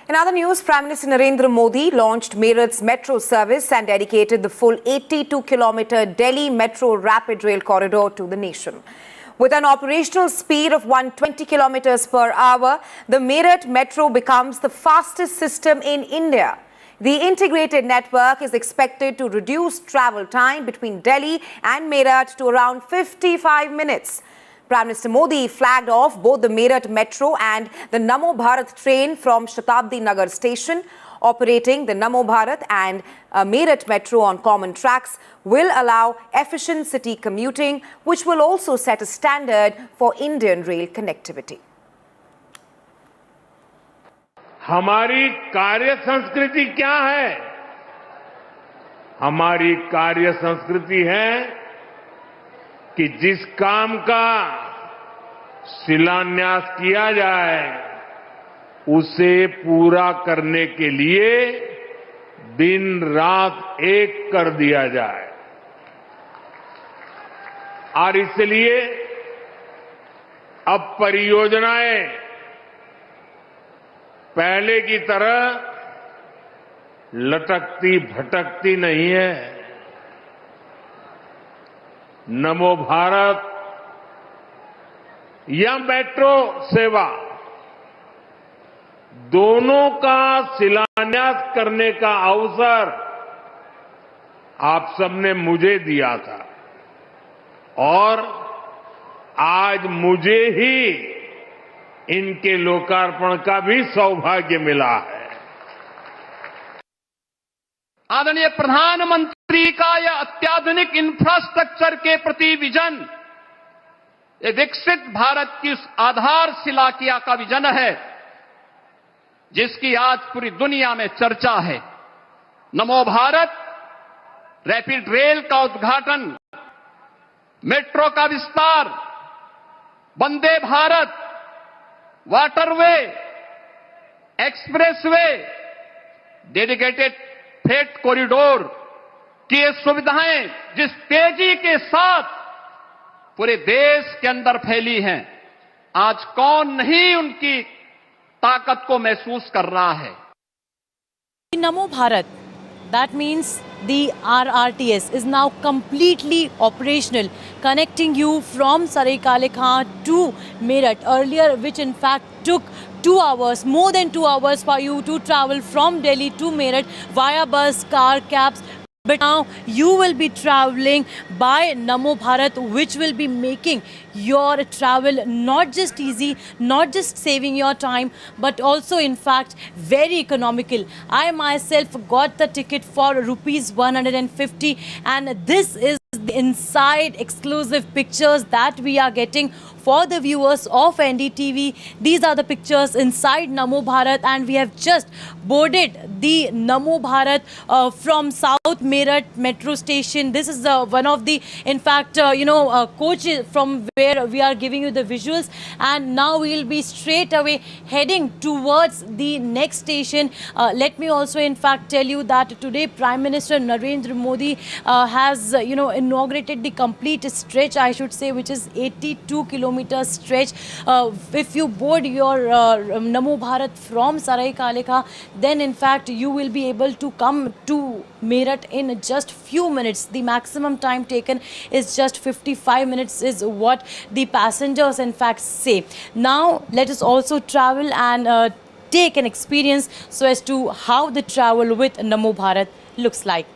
In other news, Prime Minister Narendra Modi launched Meerut's metro service and dedicated the full 82-kilometer Delhi Metro Rapid Rail Corridor to the nation. With an operational speed of 120 kilometers per hour, the Meerut Metro becomes the fastest system in India. The integrated network is expected to reduce travel time between Delhi and Meerut to around 55 minutes. Prime Minister Modi flagged off both the Meerut Metro and the Namo Bharat train from Shatabdi Nagar station. Operating the Namo Bharat and Meerut Metro on common tracks will allow efficient city commuting, which will also set a standard for Indian rail connectivity. हमारी कार्य संस्कृति क्या है? हमारी कार्य संस्कृति है कि जिस काम का शिलान्यास किया जाए उसे पूरा करने के लिए दिन रात एक कर दिया जाए। और इसलिए अब परियोजनाएं पहले की तरह लटकती भटकती नहीं है। नमो भारत या मेट्रो सेवा दोनों का शिलान्यास करने का अवसर आप सबने मुझे दिया था और आज मुझे ही इनके लोकार्पण का भी सौभाग्य मिला है। आदरणीय प्रधानमंत्री का यह अत्याधुनिक इंफ्रास्ट्रक्चर के प्रति विजन, ये विकसित भारत की उस आधारशिला का विजन है जिसकी आज पूरी दुनिया में चर्चा है। नमो भारत, रैपिड रेल का उद्घाटन, मेट्रो का विस्तार, Vande Bharat, waterway, expressway, dedicated freight corridor की ये सुविधाएं जिस तेजी के साथ पूरे देश के अंदर फैली हैं, आज कौन नहीं उनकी ताकत को महसूस कर रहा है। Namo Bharat, that means the RRTS is now completely operational, connecting you from Saraikale Khan to Meerut. Earlier, which in fact took 2 hours, more than 2 hours for you to travel from Delhi to Meerut via bus, car, cabs. But now you will be traveling by Namo Bharat, which will be making your travel not just easy, not just saving your time, but also in fact very economical. I myself got the ticket for rupees 150, and this is the inside exclusive pictures that we are getting for the viewers of NDTV. These are the pictures inside Namo Bharat, and we have just boarded the Namo Bharat from South Meerut metro station. This is one of the, in fact, coaches from where we are giving you the visuals, and now we will be straight away heading towards the next station. Let me also in fact tell you that today Prime Minister Narendra Modi has inaugurated the complete stretch, I should say, which is 82 kilometer stretch. If you board your Namo Bharat from Saraikale Khan, then in fact you will be able to come to Meerut in just few minutes. The maximum time taken is just 55 minutes is what the passengers in fact say. Now let us also travel and take an experience so as to how the travel with Namo Bharat looks like.